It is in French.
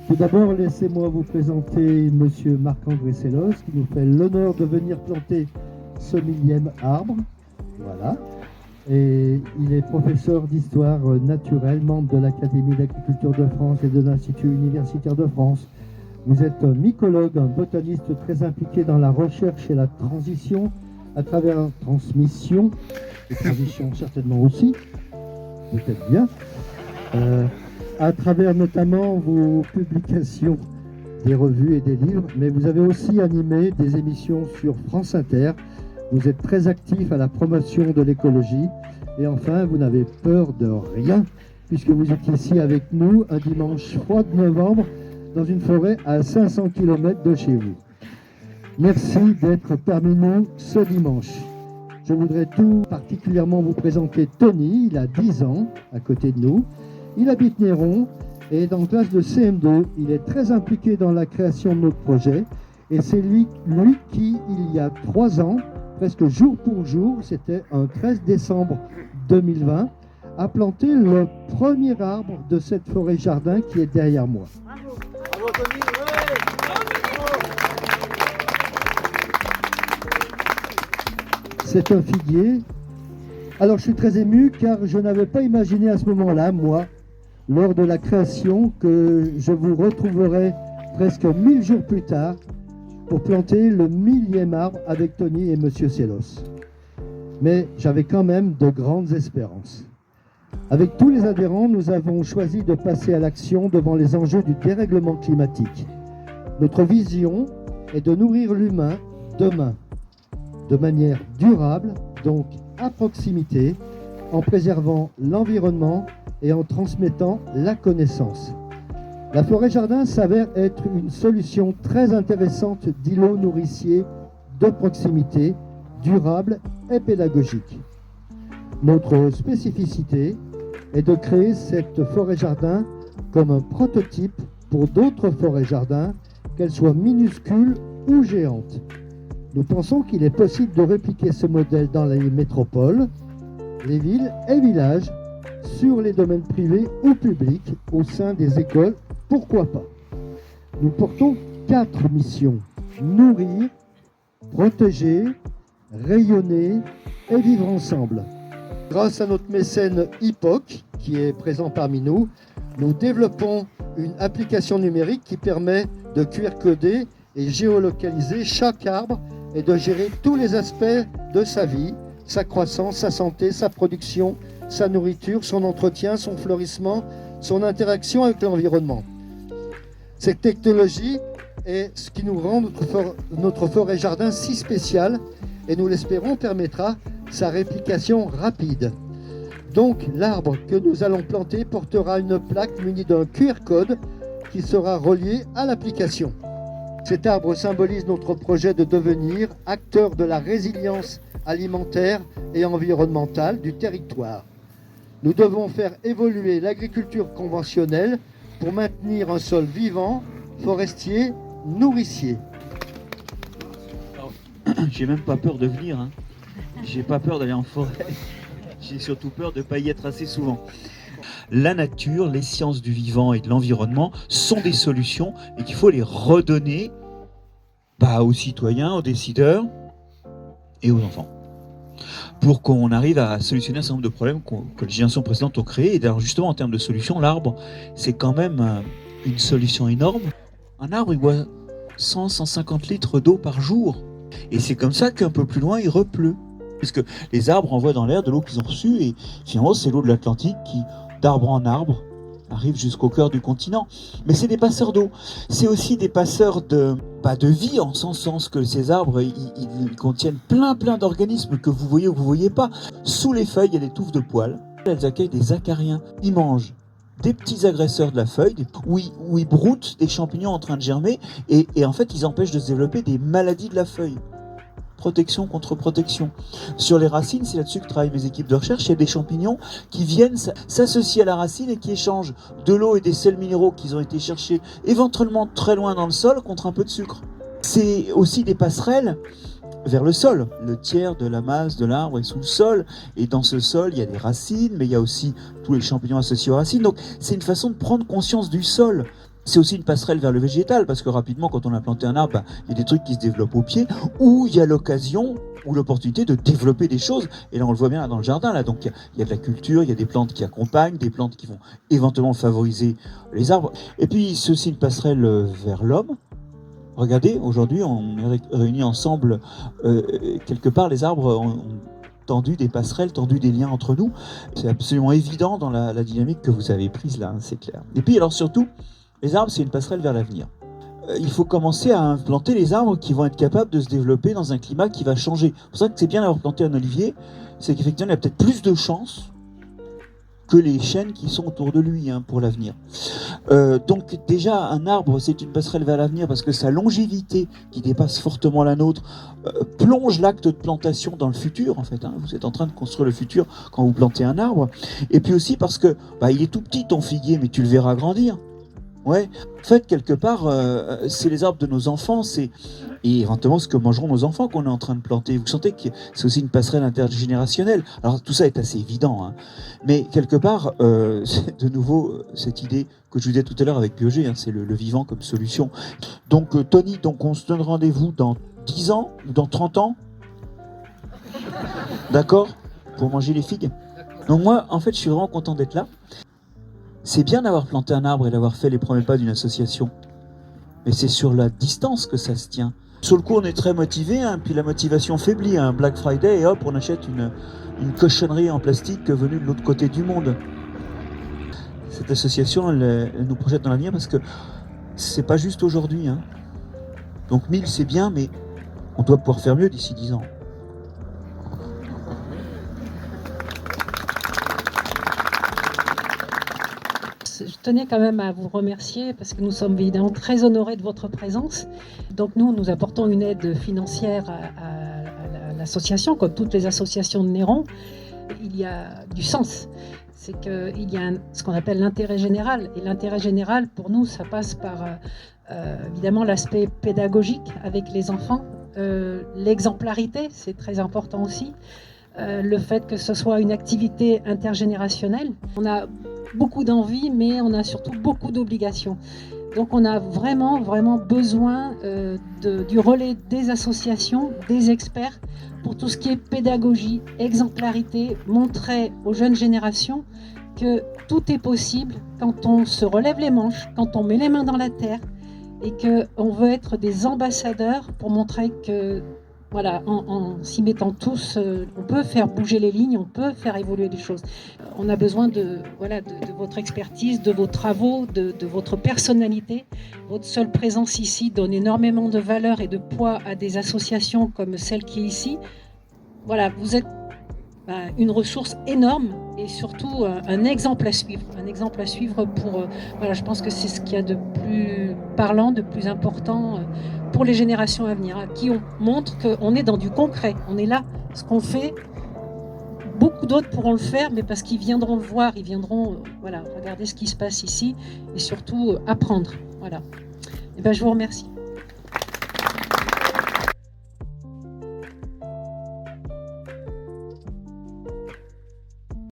Tout d'abord, laissez-moi vous présenter Monsieur Marc-André Sellos, qui nous fait l'honneur de venir planter ce 1000e arbre. Voilà. Et il est professeur d'histoire naturelle, membre de l'Académie d'agriculture de France et de l'Institut universitaire de France. Vous êtes un mycologue, un botaniste très impliqué dans la recherche et la transition, à travers la transmission, et transition certainement aussi, peut-être bien, à travers notamment vos publications, des revues et des livres, mais vous avez aussi animé des émissions sur France Inter. Vous êtes très actif à la promotion de l'écologie et enfin vous n'avez peur de rien puisque vous êtes ici avec nous un dimanche froid de novembre dans une forêt à 500 km de chez vous. Merci d'être parmi nous ce dimanche. Je voudrais tout particulièrement vous présenter Tony, il a 10 ans à côté de nous. Il habite Néron et est en classe de CM2. Il est très impliqué dans la création de notre projet et c'est lui qui, il y a 3 ans, presque jour pour jour, c'était un 13 décembre 2020, a planté le premier arbre de cette forêt-jardin qui est derrière moi. Bravo. Bravo Tony, C'est un figuier. Alors je suis très ému car je n'avais pas imaginé à ce moment-là, moi, lors de la création, que je vous retrouverais presque 1000 jours plus tard pour planter le 1000e arbre avec Tony et Monsieur Sellos. Mais j'avais quand même de grandes espérances. Avec tous les adhérents, nous avons choisi de passer à l'action devant les enjeux du dérèglement climatique. Notre vision est de nourrir l'humain demain, de manière durable, donc à proximité, en préservant l'environnement et en transmettant la connaissance. La forêt-jardin s'avère être une solution très intéressante d'îlots nourriciers de proximité, durable et pédagogique. Notre spécificité est de créer cette forêt-jardin comme un prototype pour d'autres forêts-jardins, qu'elles soient minuscules ou géantes. Nous pensons qu'il est possible de répliquer ce modèle dans les métropoles, les villes et villages, sur les domaines privés ou publics, au sein des écoles, pourquoi pas. Nous portons 4 missions: nourrir, protéger, rayonner et vivre ensemble. Grâce à notre mécène IPOC, qui est présent parmi nous, nous développons une application numérique qui permet de QR-coder et géolocaliser chaque arbre et de gérer tous les aspects de sa vie, sa croissance, sa santé, sa production, sa nourriture, son entretien, son fleurissement, son interaction avec l'environnement. Cette technologie est ce qui nous rend notre forêt-jardin si spécial et nous l'espérons permettra sa réplication rapide. Donc l'arbre que nous allons planter portera une plaque munie d'un QR code qui sera relié à l'application. Cet arbre symbolise notre projet de devenir acteur de la résilience alimentaire et environnementale du territoire. Nous devons faire évoluer l'agriculture conventionnelle pour maintenir un sol vivant, forestier, nourricier. J'ai même pas peur de venir, hein. J'ai pas peur d'aller en forêt, j'ai surtout peur de ne pas y être assez souvent. La nature, les sciences du vivant et de l'environnement sont des solutions et qu'il faut les redonner aux citoyens, aux décideurs et aux enfants, pour qu'on arrive à solutionner un certain nombre de problèmes que les générations précédentes ont créés. Et d'ailleurs justement en termes de solutions, l'arbre c'est quand même une solution énorme. Un arbre il boit 100-150 litres d'eau par jour et c'est comme ça qu'un peu plus loin il repleut. Parce que les arbres envoient dans l'air de l'eau qu'ils ont reçue et finalement c'est l'eau de l'Atlantique qui, d'arbre en arbre, arrive jusqu'au cœur du continent. Mais c'est des passeurs d'eau. C'est aussi des passeurs de vie, en ce sens que ces arbres, ils contiennent plein d'organismes que vous voyez ou que vous ne voyez pas. Sous les feuilles, il y a des touffes de poils. Elles accueillent des acariens. Ils mangent des petits agresseurs de la feuille, où ils broutent des champignons en train de germer et en fait ils empêchent de se développer des maladies de la feuille. Protection contre protection. Sur les racines, c'est là-dessus que travaillent mes équipes de recherche. Il y a des champignons qui viennent s'associer à la racine et qui échangent de l'eau et des sels minéraux qu'ils ont été chercher éventuellement très loin dans le sol contre un peu de sucre. C'est aussi des passerelles vers le sol. Le tiers de la masse de l'arbre est sous le sol, et dans ce sol, il y a des racines, mais il y a aussi tous les champignons associés aux racines. Donc c'est une façon de prendre conscience du sol. C'est aussi une passerelle vers le végétal, parce que rapidement, quand on a planté un arbre, il y a des trucs qui se développent au pied, où il y a l'occasion ou l'opportunité de développer des choses. Et là, on le voit bien là, dans le jardin. Là. Donc, il y a de la culture, il y a des plantes qui accompagnent, des plantes qui vont éventuellement favoriser les arbres. Et puis, c'est aussi une passerelle vers l'homme. Regardez, aujourd'hui, on est réunis ensemble. Quelque part, les arbres ont tendu des passerelles, tendu des liens entre nous. C'est absolument évident dans la dynamique que vous avez prise là, hein, c'est clair. Et puis, alors surtout, les arbres, c'est une passerelle vers l'avenir. Il faut commencer à implanter les arbres qui vont être capables de se développer dans un climat qui va changer. C'est pour ça que c'est bien d'avoir planté un olivier, c'est qu'effectivement, il y a peut-être plus de chances que les chênes qui sont autour de lui hein, pour l'avenir. Donc déjà, un arbre, c'est une passerelle vers l'avenir parce que sa longévité, qui dépasse fortement la nôtre, plonge l'acte de plantation dans le futur, en fait. Hein. Vous êtes en train de construire le futur quand vous plantez un arbre. Et puis aussi parce que il est tout petit, ton figuier, mais tu le verras grandir. Ouais, en fait, quelque part, c'est les arbres de nos enfants, et éventuellement ce que mangeront nos enfants qu'on est en train de planter. Vous sentez que c'est aussi une passerelle intergénérationnelle. Alors tout ça est assez évident, hein. Mais quelque part, c'est de nouveau cette idée que je vous disais tout à l'heure avec Biogé, hein, c'est le vivant comme solution. Donc Tony, on se donne rendez-vous dans 10 ans ou dans 30 ans, d'accord, pour manger les figues. Donc moi, en fait, je suis vraiment content d'être là. C'est bien d'avoir planté un arbre et d'avoir fait les premiers pas d'une association. Mais c'est sur la distance que ça se tient. Sur le coup, on est très motivé, hein, puis la motivation faiblit. Un Black Friday, et hop, on achète une cochonnerie en plastique venue de l'autre côté du monde. Cette association, elle nous projette dans l'avenir parce que c'est pas juste aujourd'hui. Hein. Donc 1000, c'est bien, mais on doit pouvoir faire mieux d'ici 10 ans. Je tenais quand même à vous remercier parce que nous sommes évidemment très honorés de votre présence. Donc nous apportons une aide financière à l'association, comme toutes les associations de Néron. Il y a du sens. C'est qu'il y a ce qu'on appelle l'intérêt général. Et l'intérêt général, pour nous, ça passe par évidemment l'aspect pédagogique avec les enfants. L'exemplarité, c'est très important aussi. Le fait que ce soit une activité intergénérationnelle. On a beaucoup d'envie, mais on a surtout beaucoup d'obligations. Donc on a vraiment besoin du relais des associations, des experts, pour tout ce qui est pédagogie, exemplarité, montrer aux jeunes générations que tout est possible quand on se relève les manches, quand on met les mains dans la terre, et qu'on veut être des ambassadeurs pour montrer que voilà, en s'y mettant tous, on peut faire bouger les lignes, on peut faire évoluer les choses. On a besoin de votre expertise, de vos travaux, de votre personnalité. Votre seule présence ici donne énormément de valeur et de poids à des associations comme celle qui est ici. Voilà, vous êtes une ressource énorme et surtout un exemple à suivre. Un exemple à suivre pour... voilà, je pense que c'est ce qu'il y a de plus parlant, de plus important pour les générations à venir, hein, qui montre qu'on est dans du concret. On est là, ce qu'on fait, beaucoup d'autres pourront le faire, mais parce qu'ils viendront le voir, ils viendront voilà, regarder ce qui se passe ici et surtout apprendre. Voilà. Et je vous remercie.